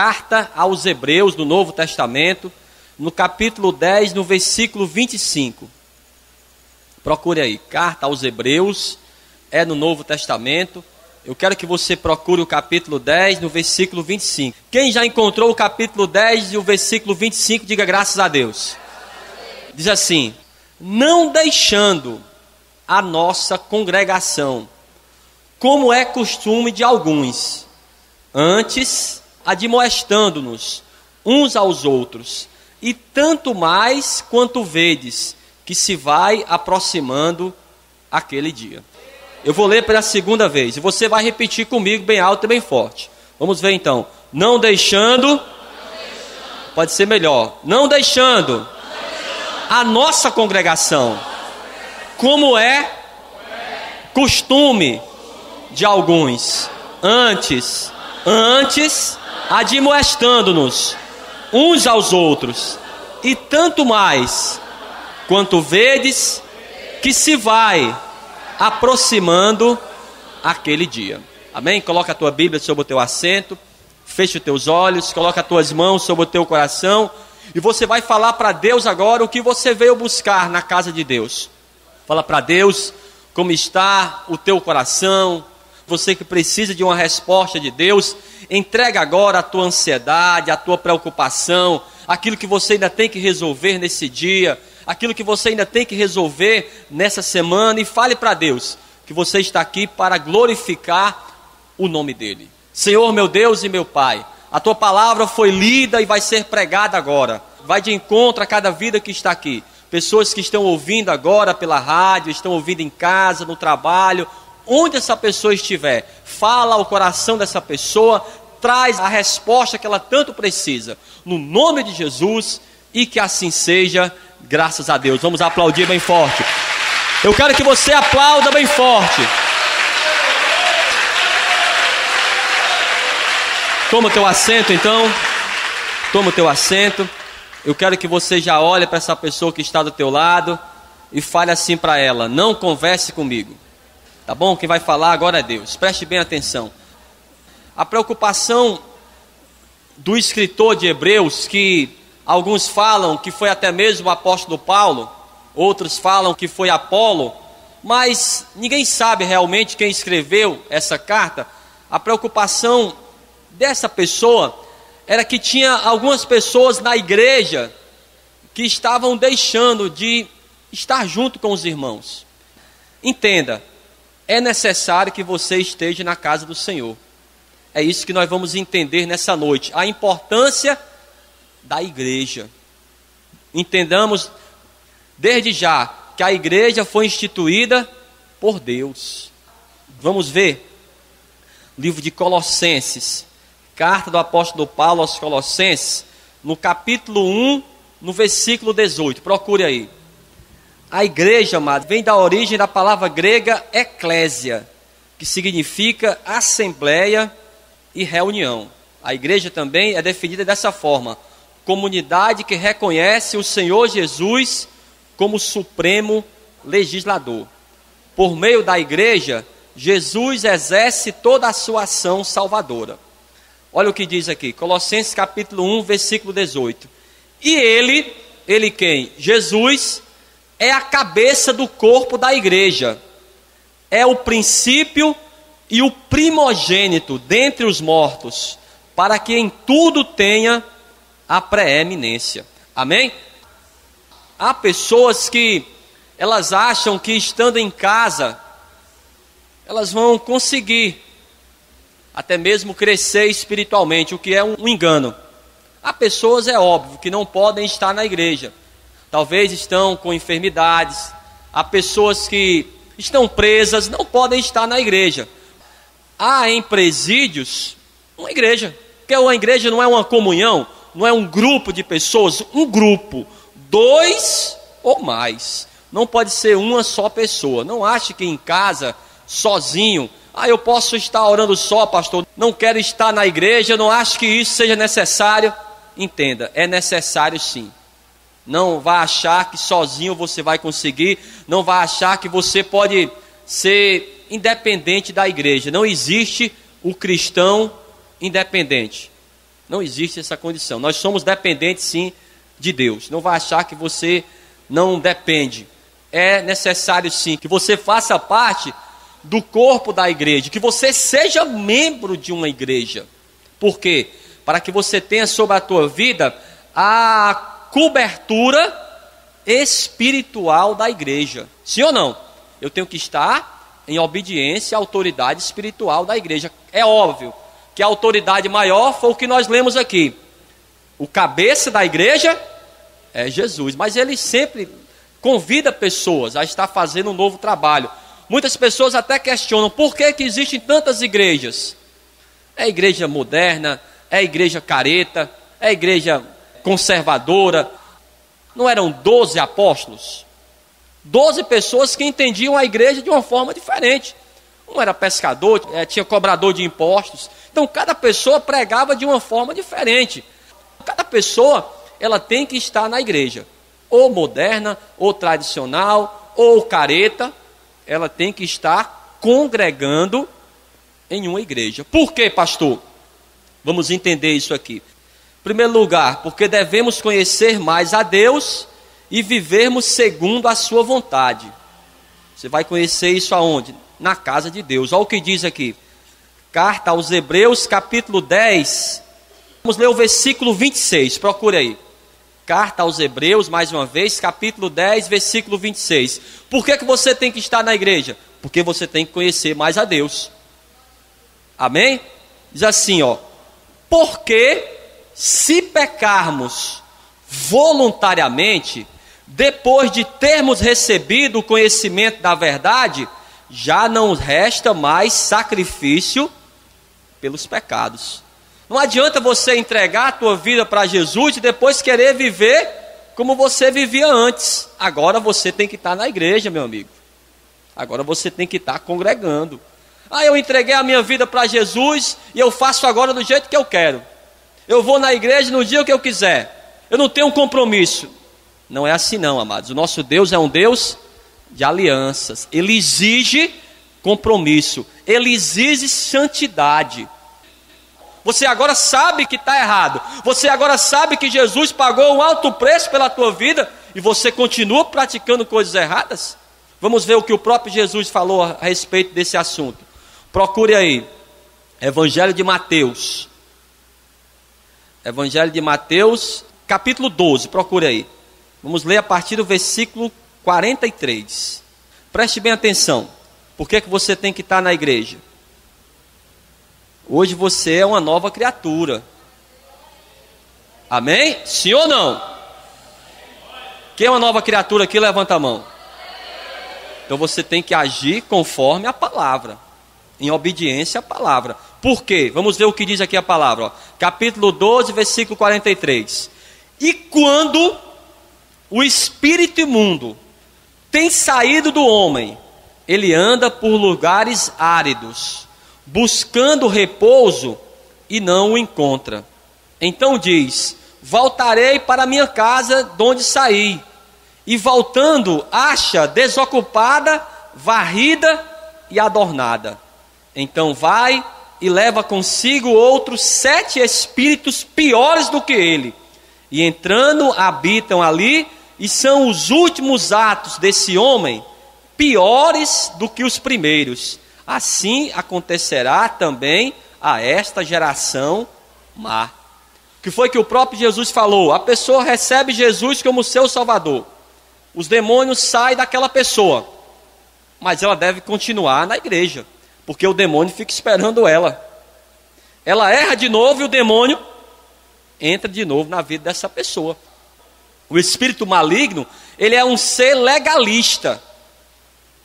Carta aos Hebreus, do Novo Testamento, no capítulo 10, no versículo 25. Procure aí, Carta aos Hebreus, é no Novo Testamento. Eu quero que você procure o capítulo 10, no versículo 25. Quem já encontrou o capítulo 10 e o versículo 25, diga graças a Deus. Diz assim: não deixando a nossa congregação, como é costume de alguns, antes admoestando-nos uns aos outros, e tanto mais quanto vedes que se vai aproximando aquele dia. Eu vou ler pela segunda vez, e você vai repetir comigo bem alto e bem forte. Vamos ver então. Não deixando, pode ser melhor, não deixando a nossa congregação, como é costume de alguns, antes admoestando-nos uns aos outros, e tanto mais quanto vedes que se vai aproximando aquele dia. Amém? Coloca a tua Bíblia sobre o teu assento, fecha os teus olhos, coloca as tuas mãos sobre o teu coração, e você vai falar para Deus agora o que você veio buscar na casa de Deus. Fala para Deus como está o teu coração. Você que precisa de uma resposta de Deus, entrega agora a tua ansiedade, a tua preocupação, aquilo que você ainda tem que resolver nesse dia, aquilo que você ainda tem que resolver nessa semana, e fale para Deus que você está aqui para glorificar o nome dEle. Senhor, meu Deus e meu Pai, a tua palavra foi lida e vai ser pregada agora. Vai de encontro a cada vida que está aqui. Pessoas que estão ouvindo agora pela rádio, estão ouvindo em casa, no trabalho, onde essa pessoa estiver. Fala ao coração dessa pessoa, traz a resposta que ela tanto precisa. No nome de Jesus, e que assim seja, graças a Deus. Vamos aplaudir bem forte. Eu quero que você aplauda bem forte. Toma o teu assento então. Toma o teu assento. Eu quero que você já olhe para essa pessoa que está do teu lado e fale assim para ela: não converse comigo. Tá bom? Quem vai falar agora é Deus. Preste bem atenção. A preocupação do escritor de Hebreus, que alguns falam que foi até mesmo o apóstolo Paulo, outros falam que foi Apolo, mas ninguém sabe realmente quem escreveu essa carta. A preocupação dessa pessoa era que tinha algumas pessoas na igreja que estavam deixando de estar junto com os irmãos. Entenda, é necessário que você esteja na casa do Senhor. É isso que nós vamos entender nessa noite, a importância da igreja. Entendamos desde já que a igreja foi instituída por Deus. Vamos ver livro de Colossenses, carta do apóstolo Paulo aos Colossenses, no capítulo 1, no versículo 18. Procure aí. A igreja, amado, vem da origem da palavra grega eclésia, que significa assembleia e reunião. A igreja também é definida dessa forma: comunidade que reconhece o Senhor Jesus como supremo legislador. Por meio da igreja, Jesus exerce toda a sua ação salvadora. Olha o que diz aqui, Colossenses capítulo 1, versículo 18. E ele quem? Jesus é a cabeça do corpo da igreja. É o princípio e o primogênito dentre os mortos, para que em tudo tenha a preeminência. Amém? Há pessoas que elas acham que estando em casa, elas vão conseguir até mesmo crescer espiritualmente, o que é um engano. Há pessoas, é óbvio, que não podem estar na igreja. Talvez estão com enfermidades. Há pessoas que estão presas, não podem estar na igreja. Há em presídios uma igreja, porque uma igreja não é uma comunhão, não é um grupo de pessoas, um grupo, 2 ou mais. Não pode ser uma só pessoa. Não ache que em casa, sozinho, eu posso estar orando só, pastor, não quero estar na igreja, não acho que isso seja necessário. Entenda, é necessário sim. Não vá achar que sozinho você vai conseguir, não vá achar que você pode ser independente da igreja. Não existe o cristão independente. Não existe essa condição. Nós somos dependentes, sim, de Deus. Não vai achar que você não depende. É necessário, sim, que você faça parte do corpo da igreja, que você seja membro de uma igreja. Por quê? Para que você tenha sobre a tua vida a cobertura espiritual da igreja. Sim ou não? Eu tenho que estar em obediência à autoridade espiritual da igreja. É óbvio que a autoridade maior foi o que nós lemos aqui. O cabeça da igreja é Jesus, mas ele sempre convida pessoas a estar fazendo um novo trabalho. Muitas pessoas até questionam por que existem tantas igrejas. É igreja moderna, é igreja careta, é igreja conservadora. Não eram 12 apóstolos? 12 pessoas que entendiam a igreja de uma forma diferente. Um era pescador, tinha cobrador de impostos. Então cada pessoa pregava de uma forma diferente. Cada pessoa, ela tem que estar na igreja. Ou moderna, ou tradicional, ou careta. Ela tem que estar congregando em uma igreja. Por quê, pastor? Vamos entender isso aqui. Em primeiro lugar, porque devemos conhecer mais a Deus e vivermos segundo a sua vontade. Você vai conhecer isso aonde? Na casa de Deus. Olha o que diz aqui. Carta aos Hebreus, capítulo 10. Vamos ler o versículo 26. Procure aí. Carta aos Hebreus, mais uma vez, capítulo 10, versículo 26. Por que você tem que estar na igreja? Porque você tem que conhecer mais a Deus. Amém? Diz assim, ó. Porque se pecarmos voluntariamente, depois de termos recebido o conhecimento da verdade, já não resta mais sacrifício pelos pecados. Não adianta você entregar a tua vida para Jesus e depois querer viver como você vivia antes. Agora você tem que estar na igreja, meu amigo. Agora você tem que estar congregando. Eu entreguei a minha vida para Jesus e eu faço agora do jeito que eu quero. Eu vou na igreja no dia que eu quiser. Eu não tenho um compromisso. Não é assim não, amados. O nosso Deus é um Deus de alianças. Ele exige compromisso. Ele exige santidade. Você agora sabe que está errado. Você agora sabe que Jesus pagou um alto preço pela tua vida e você continua praticando coisas erradas? Vamos ver o que o próprio Jesus falou a respeito desse assunto. Procure aí. Evangelho de Mateus. Evangelho de Mateus, capítulo 12. Procure aí. Vamos ler a partir do versículo 43. Preste bem atenção. Por que você tem que estar na igreja? Hoje você é uma nova criatura. Amém? Sim ou não? Quem é uma nova criatura aqui, levanta a mão. Então você tem que agir conforme a palavra, em obediência à palavra. Por quê? Vamos ver o que diz aqui a palavra. Ó. Capítulo 12, versículo 43. E quando o espírito imundo tem saído do homem, ele anda por lugares áridos, buscando repouso e não o encontra. Então diz: voltarei para minha casa de onde saí. E voltando, acha desocupada, varrida e adornada. Então vai e leva consigo outros 7 espíritos piores do que ele. E entrando, habitam ali, e são os últimos atos desse homem piores do que os primeiros. Assim acontecerá também a esta geração má. O que foi que o próprio Jesus falou? A pessoa recebe Jesus como seu Salvador. Os demônios saem daquela pessoa. Mas ela deve continuar na igreja, porque o demônio fica esperando ela. Ela erra de novo e o demônio entra de novo na vida dessa pessoa. O espírito maligno, ele é um ser legalista.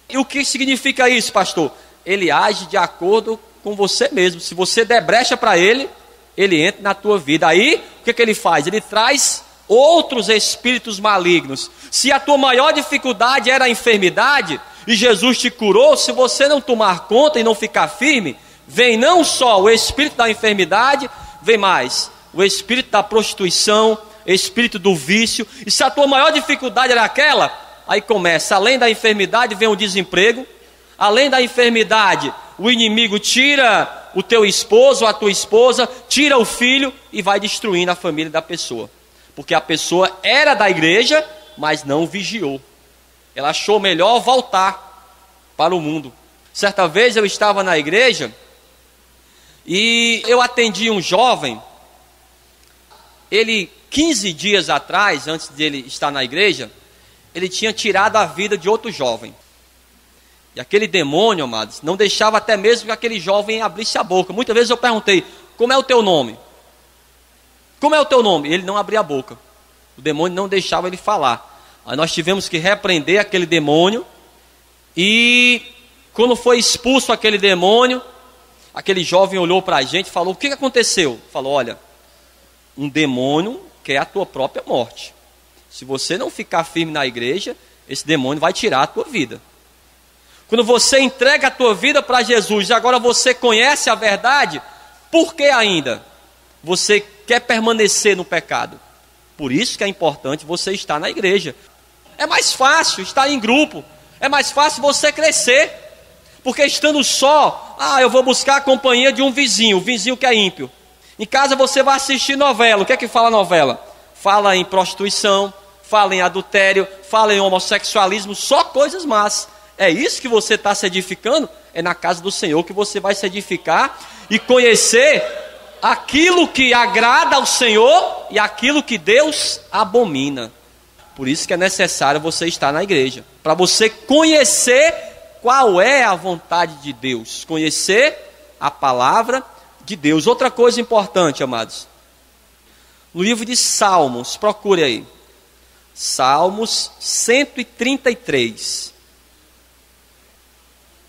E o que significa isso, pastor? Ele age de acordo com você mesmo. Se você der brecha para ele, ele entra na tua vida. Aí, o que ele faz? Ele traz outros espíritos malignos. Se a tua maior dificuldade era a enfermidade, e Jesus te curou, se você não tomar conta e não ficar firme, vem não só o espírito da enfermidade, vem mais o espírito da prostituição, espírito do vício. E se a tua maior dificuldade era aquela, aí começa, além da enfermidade vem o desemprego, além da enfermidade o inimigo tira o teu esposo ou a tua esposa, tira o filho e vai destruindo a família da pessoa. Porque a pessoa era da igreja, mas não vigiou. Ela achou melhor voltar para o mundo. Certa vez eu estava na igreja e eu atendi um jovem. Ele, 15 dias atrás, antes de ele estar na igreja, ele tinha tirado a vida de outro jovem. E aquele demônio, amados, não deixava até mesmo que aquele jovem abrisse a boca. Muitas vezes eu perguntei, como é o teu nome? Como é o teu nome? Ele não abria a boca. O demônio não deixava ele falar. Aí nós tivemos que repreender aquele demônio. E quando foi expulso aquele demônio, aquele jovem olhou para a gente e falou, o que aconteceu? Falou, olha, um demônio quer a tua própria morte. Se você não ficar firme na igreja, esse demônio vai tirar a tua vida. Quando você entrega a tua vida para Jesus, e agora você conhece a verdade, por que ainda você quer permanecer no pecado? Por isso que é importante você estar na igreja. É mais fácil estar em grupo, é mais fácil você crescer, porque estando só, eu vou buscar a companhia de um vizinho, o vizinho que é ímpio. Em casa você vai assistir novela, o que é que fala a novela? Fala em prostituição, fala em adultério, fala em homossexualismo, só coisas más. É isso que você está se edificando? É na casa do Senhor que você vai se edificar e conhecer aquilo que agrada ao Senhor e aquilo que Deus abomina. Por isso que é necessário você estar na igreja, para você conhecer qual é a vontade de Deus, conhecer a palavra de Deus. Outra coisa importante, amados, no livro de Salmos, procure aí, Salmos 133.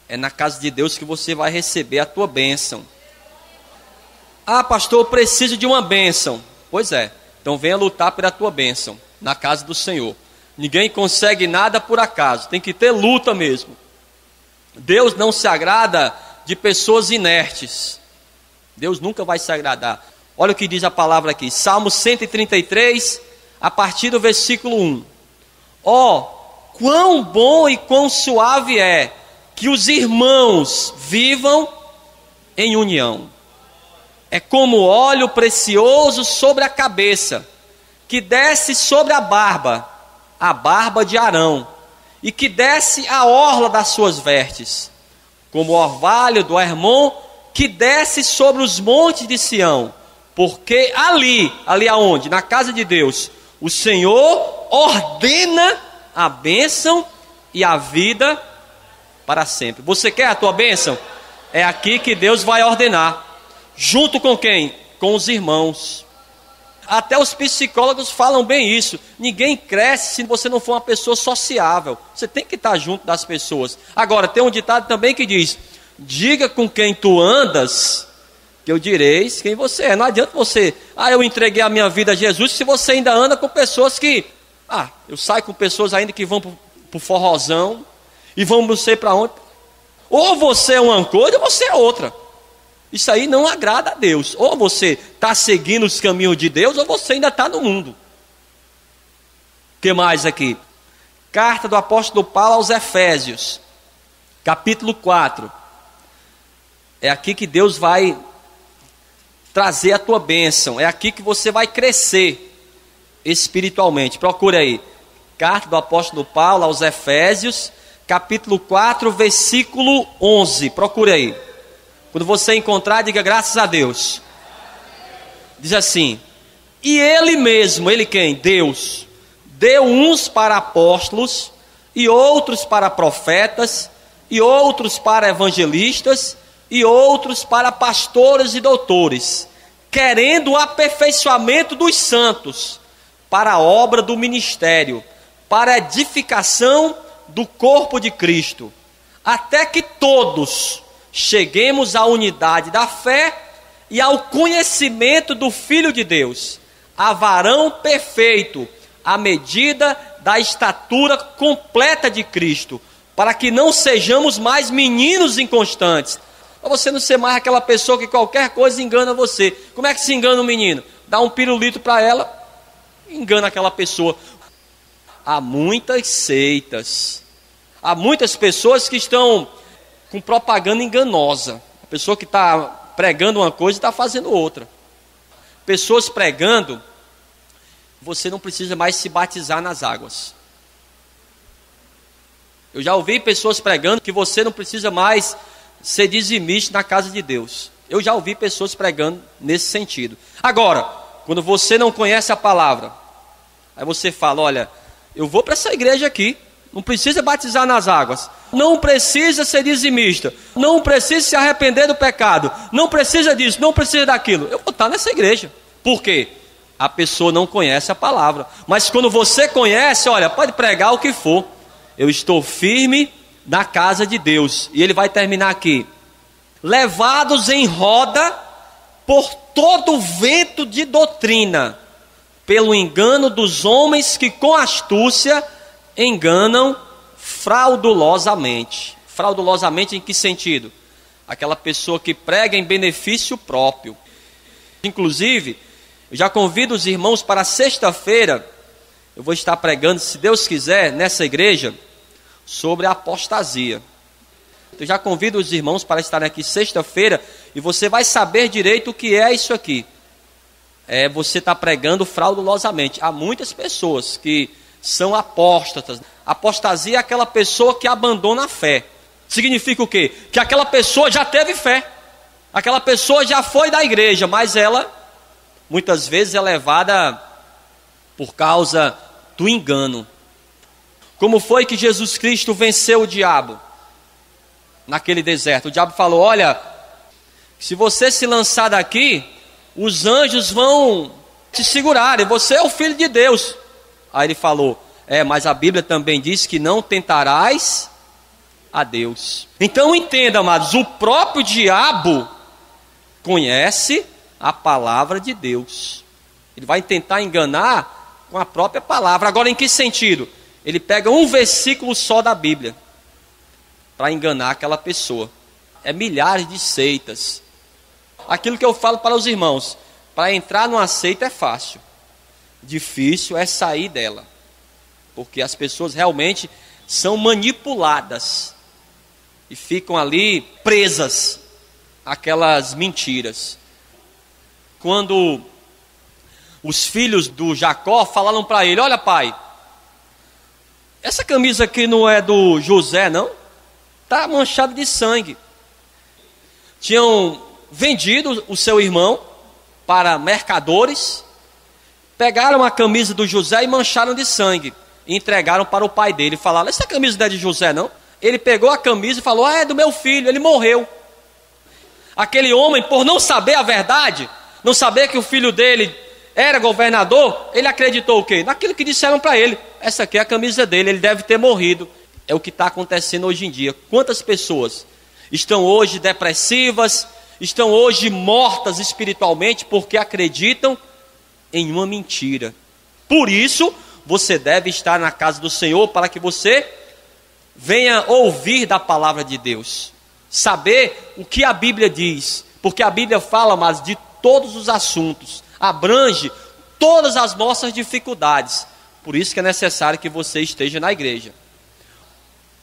É na casa de Deus que você vai receber a tua bênção. Ah, pastor, eu preciso de uma bênção. Pois é, então venha lutar pela tua bênção na casa do Senhor. Ninguém consegue nada por acaso, tem que ter luta mesmo. Deus não se agrada de pessoas inertes. Deus nunca vai se agradar. Olha o que diz a palavra aqui, Salmo 133, a partir do versículo 1. Ó, quão bom e quão suave é que os irmãos vivam em união. É como óleo precioso sobre a cabeça, que desce sobre a barba de Arão, e que desce a orla das suas vestes, como o orvalho do Hermon, que desce sobre os montes de Sião, porque ali aonde? Na casa de Deus, o Senhor ordena a bênção e a vida para sempre. Você quer a tua bênção? É aqui que Deus vai ordenar. Junto com quem? Com os irmãos. Até os psicólogos falam bem isso. Ninguém cresce se você não for uma pessoa sociável. Você tem que estar junto das pessoas. Agora, tem um ditado também que diz, diga com quem tu andas, que eu direis quem você é. Não adianta você, eu entreguei a minha vida a Jesus, se você ainda anda com pessoas que, eu saio com pessoas ainda que vão pro forrozão, e vamos não sei para onde. Ou você é uma coisa, ou você é outra. Isso aí não agrada a Deus. Ou você está seguindo os caminhos de Deus, ou você ainda está no mundo. O que mais aqui? Carta do apóstolo Paulo aos Efésios, capítulo 4. É aqui que Deus vai trazer a tua bênção. É aqui que você vai crescer espiritualmente. Procura aí. Carta do apóstolo Paulo aos Efésios, capítulo 4, versículo 11. Procure aí. Quando você encontrar, diga graças a Deus. Diz assim, e ele mesmo, ele quem? Deus, deu uns para apóstolos, e outros para profetas, e outros para evangelistas, e outros para pastores e doutores, querendo o aperfeiçoamento dos santos, para a obra do ministério, para a edificação do corpo de Cristo, até que todos cheguemos à unidade da fé e ao conhecimento do Filho de Deus, a varão perfeito, à medida da estatura completa de Cristo, para que não sejamos mais meninos inconstantes, para você não ser mais aquela pessoa que qualquer coisa engana você. Como é que se engana um menino? Dá um pirulito para ela, engana aquela pessoa. Há muitas seitas, há muitas pessoas que estão com propaganda enganosa. A pessoa que está pregando uma coisa e está fazendo outra. Pessoas pregando, você não precisa mais se batizar nas águas. Eu já ouvi pessoas pregando que você não precisa mais ser dizimista na casa de Deus. Eu já ouvi pessoas pregando nesse sentido. Agora, quando você não conhece a palavra, aí você fala, olha, eu vou para essa igreja aqui, não precisa batizar nas águas, não precisa ser dizimista, não precisa se arrepender do pecado, não precisa disso, não precisa daquilo. Eu vou estar nessa igreja. Por quê? A pessoa não conhece a palavra. Mas quando você conhece, olha, pode pregar o que for, eu estou firme na casa de Deus. E ele vai terminar aqui: levados em roda por todo vento de doutrina, pelo engano dos homens que com astúcia enganam fraudulosamente. Fraudulosamente em que sentido? Aquela pessoa que prega em benefício próprio. Inclusive, eu já convido os irmãos para sexta-feira, eu vou estar pregando, se Deus quiser, nessa igreja, sobre a apostasia. Eu já convido os irmãos para estarem aqui sexta-feira, e você vai saber direito o que é isso aqui. Você está pregando fraudulosamente. Há muitas pessoas que são apóstatas. Apostasia é aquela pessoa que abandona a fé. Significa o quê? Que aquela pessoa já teve fé, aquela pessoa já foi da igreja, mas ela, muitas vezes, é levada por causa do engano. Como foi que Jesus Cristo venceu o diabo naquele deserto? O diabo falou, olha, se você se lançar daqui, os anjos vão te segurar, e você é o filho de Deus. Aí ele falou, mas a Bíblia também diz que não tentarás a Deus. Então entenda, amados, o próprio diabo conhece a palavra de Deus. Ele vai tentar enganar com a própria palavra. Agora, em que sentido? Ele pega um versículo só da Bíblia para enganar aquela pessoa. Milhares de seitas. Aquilo que eu falo para os irmãos, para entrar numa seita é fácil, difícil é sair dela, porque as pessoas realmente são manipuladas e ficam ali presas àquelas mentiras. Quando os filhos do Jacó falaram para ele, olha pai, essa camisa aqui não é do José não? Está manchada de sangue. Tinham vendido o seu irmão para mercadores, pegaram a camisa do José e mancharam de sangue, e entregaram para o pai dele, falaram, essa camisa não é de José não? Ele pegou a camisa e falou, é do meu filho, ele morreu. Aquele homem, por não saber a verdade, não saber que o filho dele era governador, ele acreditou o quê? Naquilo que disseram para ele, essa aqui é a camisa dele, ele deve ter morrido. É o que está acontecendo hoje em dia. Quantas pessoas estão hoje depressivas, estão hoje mortas espiritualmente porque acreditam em uma mentira. Por isso, você deve estar na casa do Senhor para que você venha ouvir da palavra de Deus, saber o que a Bíblia diz, porque a Bíblia fala, mas de todos os assuntos, abrange todas as nossas dificuldades. Por isso que é necessário que você esteja na igreja.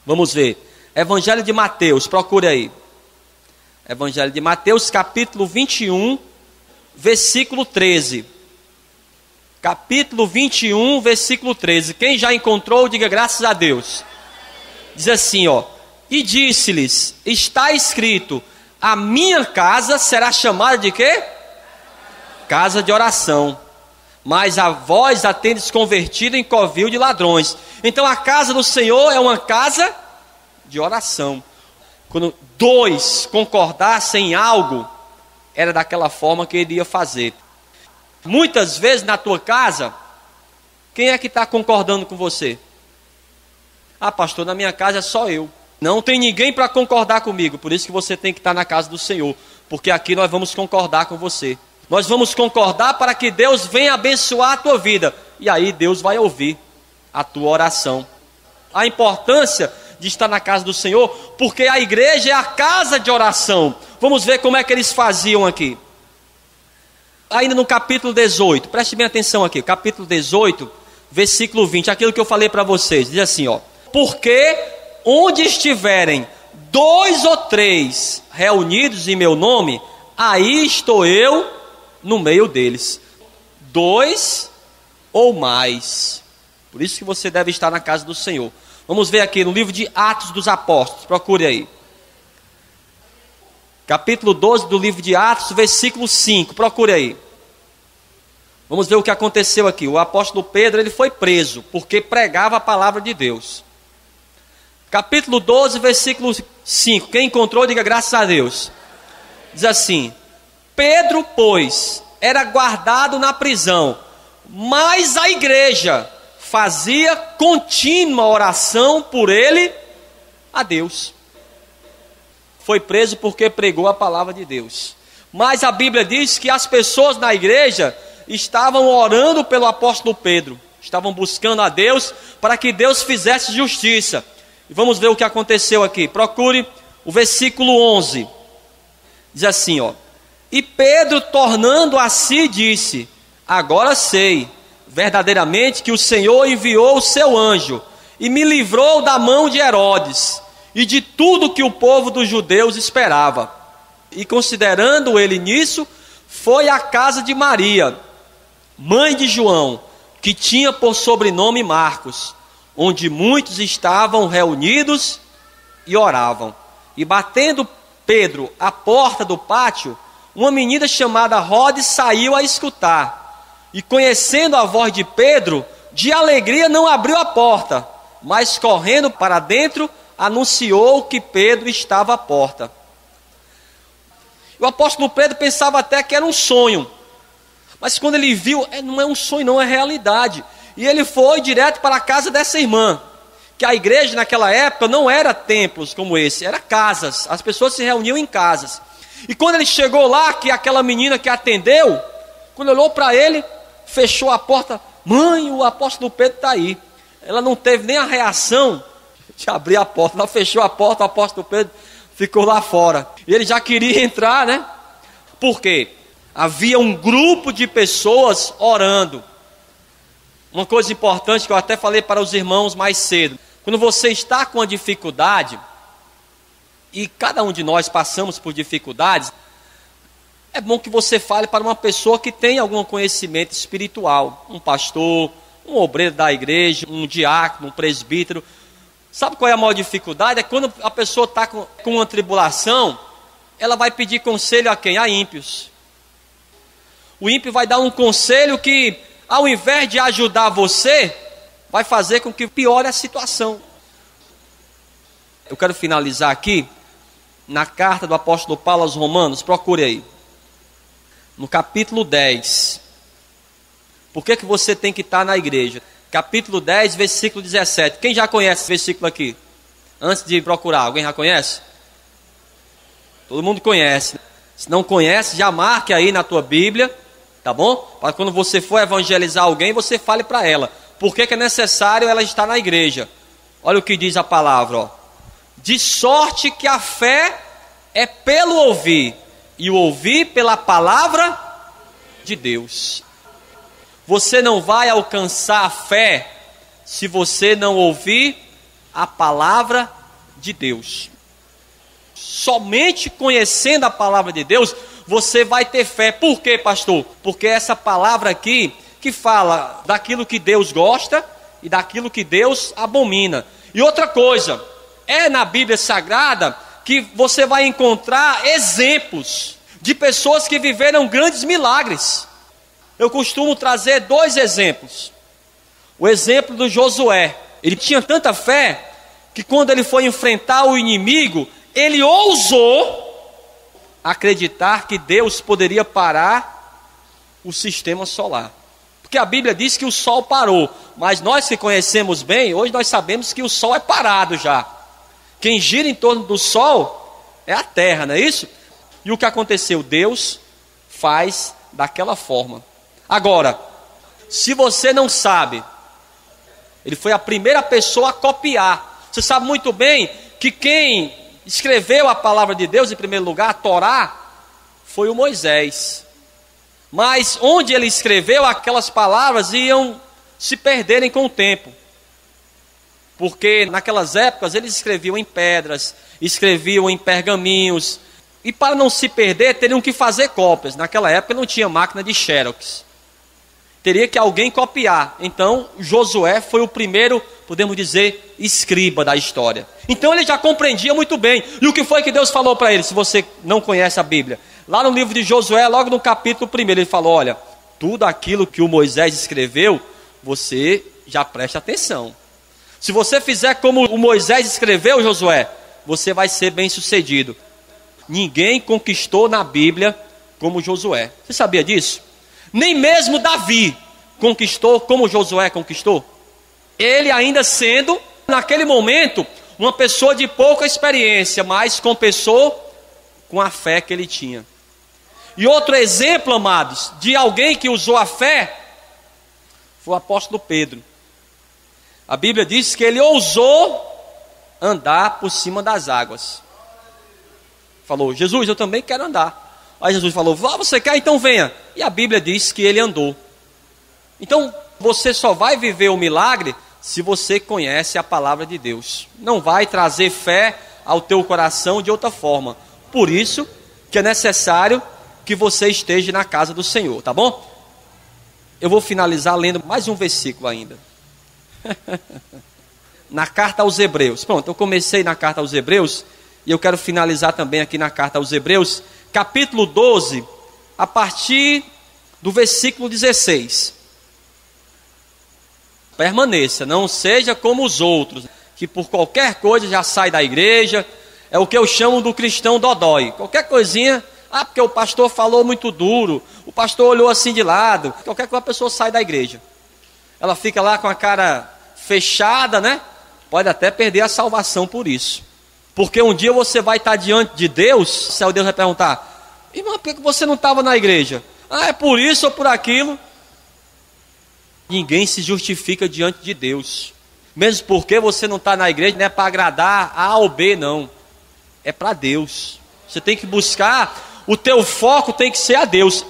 Vamos ver, Evangelho de Mateus, procure aí. Evangelho de Mateus, capítulo 21, versículo 13. Capítulo 21, versículo 13. Quem já encontrou, diga graças a Deus. Diz assim, ó. E disse-lhes, está escrito, a minha casa será chamada de quê? Casa de oração. Mas a vós a tendes convertido em covil de ladrões. Então a casa do Senhor é uma casa de oração. Quando dois concordassem em algo, era daquela forma que ele ia fazer. Muitas vezes na tua casa, quem é que está concordando com você? Ah, pastor, na minha casa é só eu. Não tem ninguém para concordar comigo. Por isso que você tem que estar na casa do Senhor. Porque aqui nós vamos concordar com você. Nós vamos concordar para que Deus venha abençoar a tua vida. E aí Deus vai ouvir a tua oração. A importância de estar na casa do Senhor, porque a igreja é a casa de oração. Vamos ver como é que eles faziam aqui. Ainda no capítulo 18, preste bem atenção aqui, capítulo 18, versículo 20, aquilo que eu falei para vocês, diz assim, ó. Porque onde estiverem 2 ou 3 reunidos em meu nome, aí estou eu no meio deles. 2 ou mais. Por isso que você deve estar na casa do Senhor. Vamos ver aqui no livro de Atos dos Apóstolos. Procure aí. Capítulo 12 do livro de Atos, versículo 5. Procure aí. Vamos ver o que aconteceu aqui. O apóstolo Pedro, ele foi preso porque pregava a palavra de Deus. Capítulo 12, versículo 5. Quem encontrou, diga graças a Deus. Diz assim: Pedro, pois, era guardado na prisão, mas a igreja fazia contínua oração por ele a Deus. Foi preso porque pregou a palavra de Deus. Mas a Bíblia diz que as pessoas na igreja estavam orando pelo apóstolo Pedro. Estavam buscando a Deus para que Deus fizesse justiça. E vamos ver o que aconteceu aqui. Procure o versículo 11. Diz assim, ó: E Pedro, tornando a si, disse: Agora sei verdadeiramente que o Senhor enviou o seu anjo e me livrou da mão de Herodes e de tudo que o povo dos judeus esperava. E considerando ele nisso, foi à casa de Maria, mãe de João, que tinha por sobrenome Marcos, onde muitos estavam reunidos e oravam. E batendo Pedro à porta do pátio, uma menina chamada Rode saiu a escutar. E conhecendo a voz de Pedro, de alegria não abriu a porta, mas correndo para dentro, anunciou que Pedro estava à porta. O apóstolo Pedro pensava até que era um sonho, mas quando ele viu, não é um sonho não, é realidade. E ele foi direto para a casa dessa irmã, que a igreja naquela época não era templos como esse, era casas, as pessoas se reuniam em casas. E quando ele chegou lá, que aquela menina que atendeu, quando olhou para ele, fechou a porta: Mãe, o apóstolo Pedro está aí. Ela não teve nem a reação de abrir a porta, ela fechou a porta, o apóstolo Pedro ficou lá fora. E ele já queria entrar, né? Por quê? Havia um grupo de pessoas orando. Uma coisa importante que eu até falei para os irmãos mais cedo: quando você está com uma dificuldade, e cada um de nós passamos por dificuldades, é bom que você fale para uma pessoa que tem algum conhecimento espiritual, um pastor, um obreiro da igreja, um diácono, um presbítero. Sabe qual é a maior dificuldade? É quando a pessoa está com uma tribulação, ela vai pedir conselho a quem? A ímpios. O ímpio vai dar um conselho que, ao invés de ajudar você, vai fazer com que piore a situação. Eu quero finalizar aqui na carta do apóstolo Paulo aos Romanos. Procure aí, no capítulo 10. Por que você tem que estar na igreja? Capítulo 10, versículo 17. Quem já conhece esse versículo aqui? Antes de procurar, alguém já conhece? Todo mundo conhece. Se não conhece, já marque aí na tua Bíblia, tá bom? Para quando você for evangelizar alguém, você fale para ela. Por que é necessário ela estar na igreja? Olha o que diz a palavra, ó: De sorte que a fé é pelo ouvir, e o ouvir pela palavra de Deus. Você não vai alcançar a fé se você não ouvir a palavra de Deus. Somente conhecendo a palavra de Deus, você vai ter fé. Por quê, pastor? Porque essa palavra aqui, que fala daquilo que Deus gosta e daquilo que Deus abomina. E outra coisa, é na Bíblia Sagrada que você vai encontrar exemplos de pessoas que viveram grandes milagres. Eu costumo trazer 2 exemplos. O exemplo do Josué. Ele tinha tanta fé que quando ele foi enfrentar o inimigo, ele ousou acreditar que Deus poderia parar o sistema solar. Porque a Bíblia diz que o sol parou, mas nós que conhecemos bem, hoje nós sabemos que o sol é parado já. Quem gira em torno do sol é a terra, não é isso? E o que aconteceu? Deus faz daquela forma. Agora, se você não sabe, ele foi a primeira pessoa a copiar. Você sabe muito bem que quem escreveu a palavra de Deus, em primeiro lugar, a Torá, foi o Moisés. Mas onde ele escreveu, aquelas palavras iam se perderem com o tempo. Porque naquelas épocas eles escreviam em pedras, escreviam em pergaminhos. E para não se perder, teriam que fazer cópias. Naquela época não tinha máquina de Xerox. Teria que alguém copiar. Então, Josué foi o primeiro, podemos dizer, escriba da história. Então ele já compreendia muito bem. E o que foi que Deus falou para ele, se você não conhece a Bíblia? Lá no livro de Josué, logo no capítulo 1, ele falou, olha, tudo aquilo que o Moisés escreveu, você já presta atenção. Se você fizer como o Moisés escreveu, Josué, você vai ser bem sucedido. Ninguém conquistou na Bíblia como Josué. Você sabia disso? Nem mesmo Davi conquistou como Josué conquistou. Ele ainda sendo, naquele momento, uma pessoa de pouca experiência, mas compensou com a fé que ele tinha. E outro exemplo, amados, de alguém que usou a fé, foi o apóstolo Pedro. A Bíblia diz que ele ousou andar por cima das águas. Falou, Jesus, eu também quero andar. Aí Jesus falou, você quer? Então venha. E a Bíblia diz que ele andou. Então, você só vai viver o milagre se você conhece a palavra de Deus. Não vai trazer fé ao teu coração de outra forma. Por isso que é necessário que você esteja na casa do Senhor, tá bom? Eu vou finalizar lendo mais um versículo ainda. Na carta aos Hebreus. Pronto, eu comecei na carta aos Hebreus e eu quero finalizar também aqui na carta aos Hebreus, capítulo 12, a partir do versículo 16. Permaneça, não seja como os outros, que por qualquer coisa já sai da igreja. É o que eu chamo do cristão dodói. Qualquer coisinha, porque o pastor falou muito duro, o pastor olhou assim de lado, qualquer coisa a pessoa sai da igreja. Ela fica lá com a cara fechada, né? Pode até perder a salvação por isso. Porque um dia você vai estar diante de Deus, o céu Deus vai perguntar, irmão, por que você não estava na igreja? É por isso ou por aquilo? Ninguém se justifica diante de Deus. Mesmo porque você não está na igreja, não é para agradar A ou B, não. É para Deus. Você tem que buscar, o teu foco tem que ser a Deus.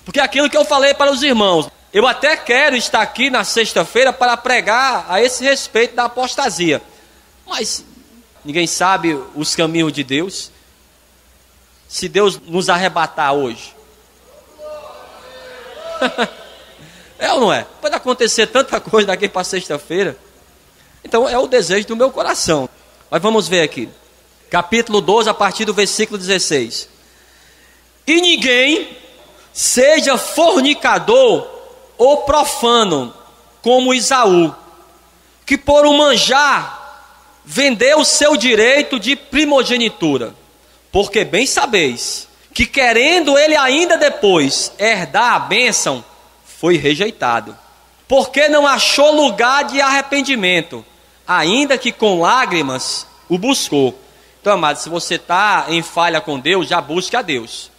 Porque aquilo que eu falei para os irmãos, eu até quero estar aqui na sexta-feira para pregar a esse respeito da apostasia. Mas ninguém sabe os caminhos de Deus. Se Deus nos arrebatar hoje. É ou não é? Pode acontecer tanta coisa daqui para sexta-feira. Então é o desejo do meu coração. Mas vamos ver aqui. Capítulo 12, a partir do versículo 16. E ninguém seja fornicador ou profano, como Esaú, que por um manjar vendeu o seu direito de primogenitura. Porque bem sabeis que querendo ele ainda depois herdar a bênção, foi rejeitado. Porque não achou lugar de arrependimento, ainda que com lágrimas o buscou. Então, amado, se você está em falha com Deus, já busque a Deus.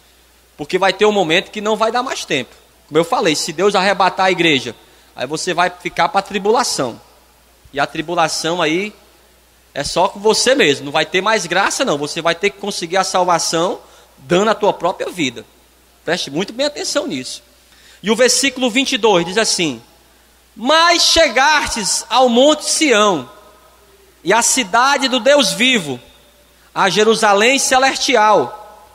Porque vai ter um momento que não vai dar mais tempo. Como eu falei, se Deus arrebatar a igreja, aí você vai ficar para a tribulação. E a tribulação aí é só com você mesmo. Não vai ter mais graça não. Você vai ter que conseguir a salvação dando a tua própria vida. Preste muito bem atenção nisso. E o versículo 22 diz assim: mas chegastes ao monte Sião, e à cidade do Deus vivo, a Jerusalém celestial,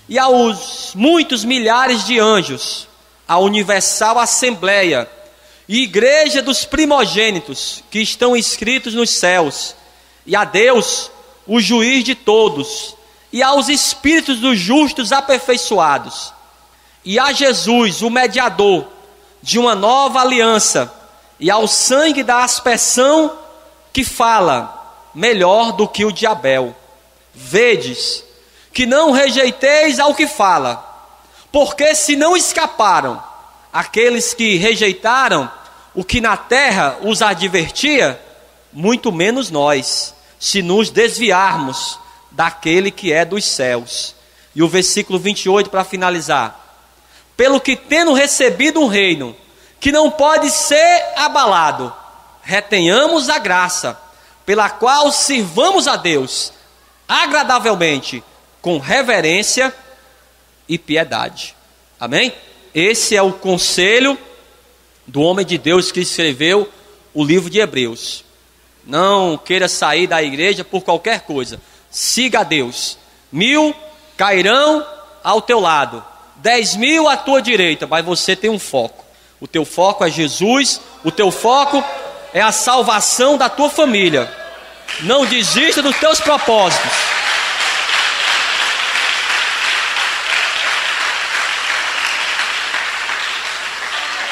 e aos muitos milhares de anjos, a universal assembleia, e igreja dos primogênitos, que estão inscritos nos céus, e a Deus, o juiz de todos, e aos espíritos dos justos aperfeiçoados, e a Jesus, o mediador de uma nova aliança, e ao sangue da aspersão que fala melhor do que o de Abel. Vedes que não rejeiteis ao que fala, porque se não escaparam aqueles que rejeitaram o que na terra os advertia, muito menos nós, se nos desviarmos daquele que é dos céus. E o versículo 28 para finalizar: pelo que tendo recebido um reino que não pode ser abalado, retenhamos a graça, pela qual sirvamos a Deus agradavelmente, com reverência e piedade. Amém? Esse é o conselho do homem de Deus que escreveu o livro de Hebreus. Não queira sair da igreja por qualquer coisa. Siga a Deus. 1000 cairão ao teu lado, 10.000 à tua direita, mas você tem um foco. O teu foco é Jesus, o teu foco é a salvação da tua família. Não desista dos teus propósitos.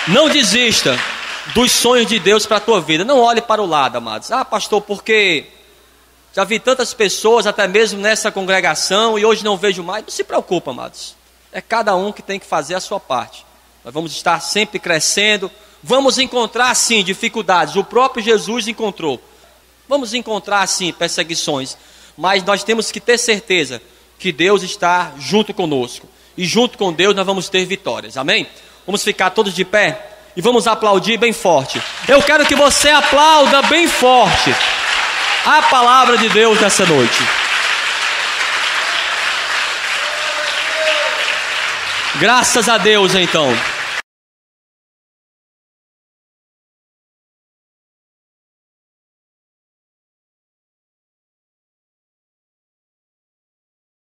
Não desista dos sonhos de Deus para a tua vida. Não olhe para o lado, amados. Ah, pastor, porque já vi tantas pessoas, até mesmo nessa congregação, e hoje não vejo mais. Não se preocupe, amados. É cada um que tem que fazer a sua parte. Nós vamos estar sempre crescendo. Vamos encontrar, sim, dificuldades. O próprio Jesus encontrou. Vamos encontrar, sim, perseguições. Mas nós temos que ter certeza que Deus está junto conosco. E junto com Deus nós vamos ter vitórias. Amém? Vamos ficar todos de pé e vamos aplaudir bem forte. Eu quero que você aplauda bem forte a palavra de Deus nessa noite. Graças a Deus, então.